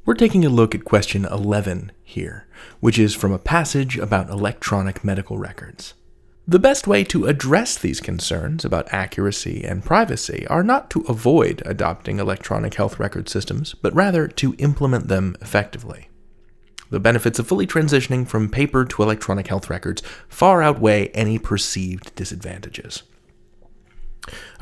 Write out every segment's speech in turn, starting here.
We're taking a look at question 11 here, which is from a passage about electronic medical records. The best way to address these concerns about accuracy and privacy are not to avoid adopting electronic health record systems, but rather to implement them effectively. The benefits of fully transitioning from paper to electronic health records far outweigh any perceived disadvantages.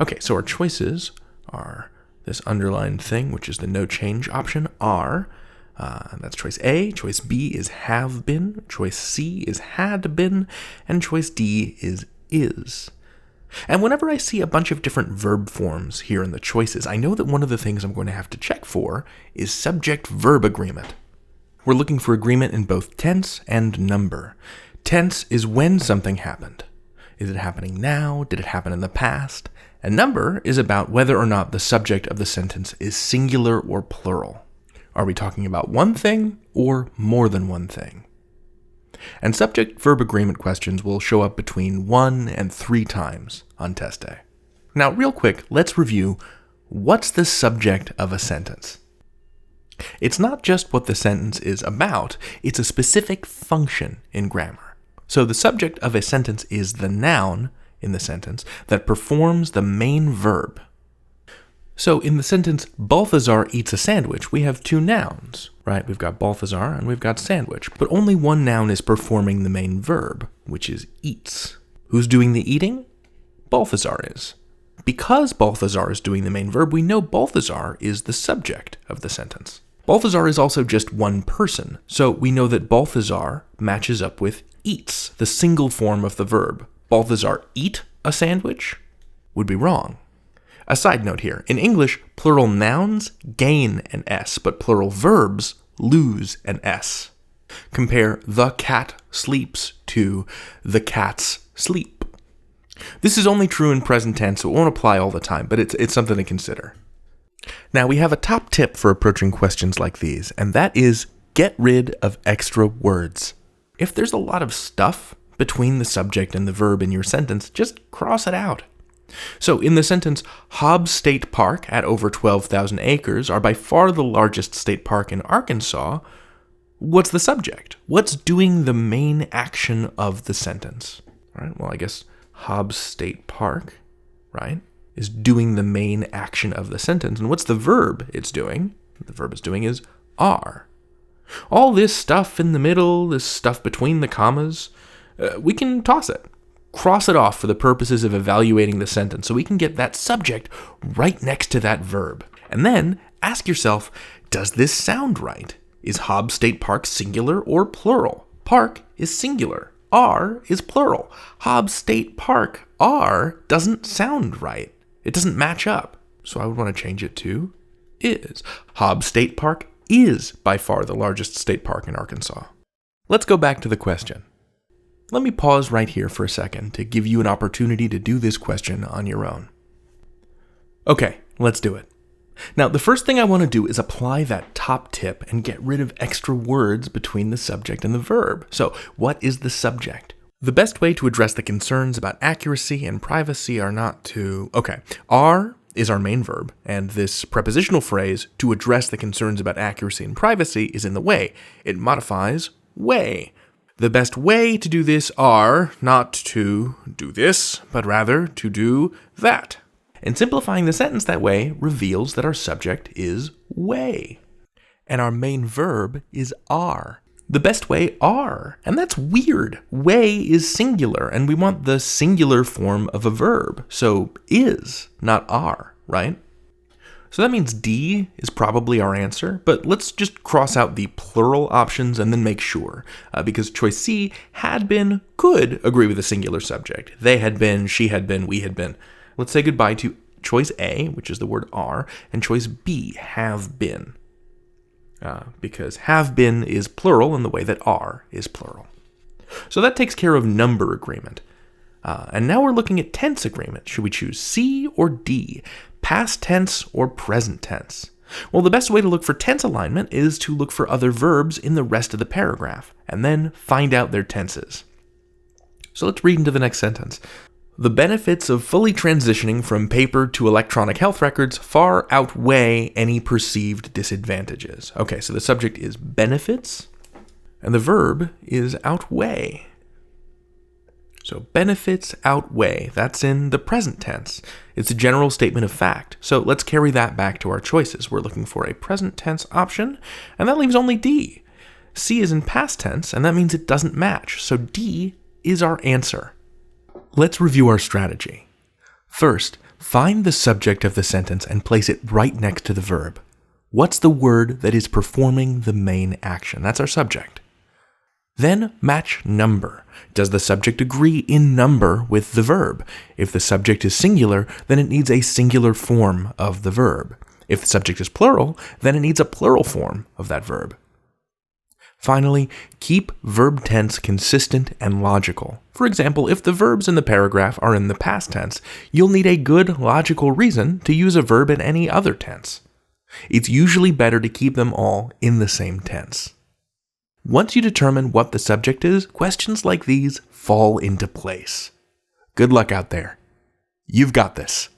Okay, so our choices are this underlined thing, which is the no change option, are. That's choice A. Choice B is have been. Choice C is had been. And choice D is. And whenever I see a bunch of different verb forms here in the choices, I know that one of the things I'm going to have to check for is subject-verb agreement. We're looking for agreement in both tense and number. Tense is when something happened. Is it happening now? Did it happen in the past? And number is about whether or not the subject of the sentence is singular or plural. Are we talking about one thing or more than one thing? And subject-verb agreement questions will show up between 1 and 3 times on test day. Now, real quick, let's review what's the subject of a sentence. It's not just what the sentence is about, it's a specific function in grammar. So the subject of a sentence is the noun in the sentence that performs the main verb. So in the sentence, Balthazar eats a sandwich, we have 2 nouns, right? We've got Balthazar and we've got sandwich, but only one noun is performing the main verb, which is eats. Who's doing the eating? Balthazar is. Because Balthazar is doing the main verb, we know Balthazar is the subject of the sentence. Balthazar is also just one person, so we know that Balthazar matches up with eats, the single form of the verb. Balthazar eat a sandwich would be wrong. A side note here, in English, plural nouns gain an S, but plural verbs lose an S. Compare the cat sleeps to the cats sleep. This is only true in present tense, so it won't apply all the time, but it's something to consider. Now, we have a top tip for approaching questions like these, and that is get rid of extra words. If there's a lot of stuff between the subject and the verb in your sentence, just cross it out. So in the sentence, Hobbs State Park at over 12,000 acres are by far the largest state park in Arkansas. What's the subject? What's doing the main action of the sentence? All right, well, I guess Hobbs State Park, right, is doing the main action of the sentence. And what's the verb it's doing? The verb it's doing is are. All this stuff in the middle, this stuff between the commas, we can toss it. Cross it off for the purposes of evaluating the sentence so we can get that subject right next to that verb. And then ask yourself, does this sound right? Is Hobbs State Park singular or plural? Park is singular. Are is plural. Hobbs State Park are doesn't sound right. It doesn't match up. So I would want to change it to is. Hobbs State Park is by far the largest state park in Arkansas. Let's go back to the question. Let me pause right here for a second to give you an opportunity to do this question on your own. Okay, let's do it. Now, the first thing I want to do is apply that top tip and get rid of extra words between the subject and the verb. So, what is the subject? The best way to address the concerns about accuracy and privacy are not to... are is our main verb, and this prepositional phrase, to address the concerns about accuracy and privacy, is in the way. It modifies way. The best way to do this are not to do this, but rather to do that. And simplifying the sentence that way reveals that our subject is way. And our main verb is are. The best way are. And that's weird. Way is singular, and we want the singular form of a verb. So is, not are, right? So that means D is probably our answer, but let's just cross out the plural options and then make sure, because choice C, had been, could agree with the singular subject. They had been, she had been, we had been. Let's say goodbye to choice A, which is the word are, and choice B, have been, because have been is plural in the way that are is plural. So that takes care of number agreement. And now we're looking at tense agreement. Should we choose C or D? Past tense or present tense? Well, the best way to look for tense alignment is to look for other verbs in the rest of the paragraph, and then find out their tenses. So let's read into the next sentence. The benefits of fully transitioning from paper to electronic health records far outweigh any perceived disadvantages. Okay, so the subject is benefits, and the verb is outweigh. So benefits outweigh, that's in the present tense. It's a general statement of fact. So let's carry that back to our choices. We're looking for a present tense option, and that leaves only D. C is in past tense, and that means it doesn't match. So D is our answer. Let's review our strategy. First, find the subject of the sentence and place it right next to the verb. What's the word that is performing the main action? That's our subject. Then match number. Does the subject agree in number with the verb? If the subject is singular, then it needs a singular form of the verb. If the subject is plural, then it needs a plural form of that verb. Finally, keep verb tense consistent and logical. For example, if the verbs in the paragraph are in the past tense, you'll need a good logical reason to use a verb in any other tense. It's usually better to keep them all in the same tense. Once you determine what the subject is, questions like these fall into place. Good luck out there. You've got this.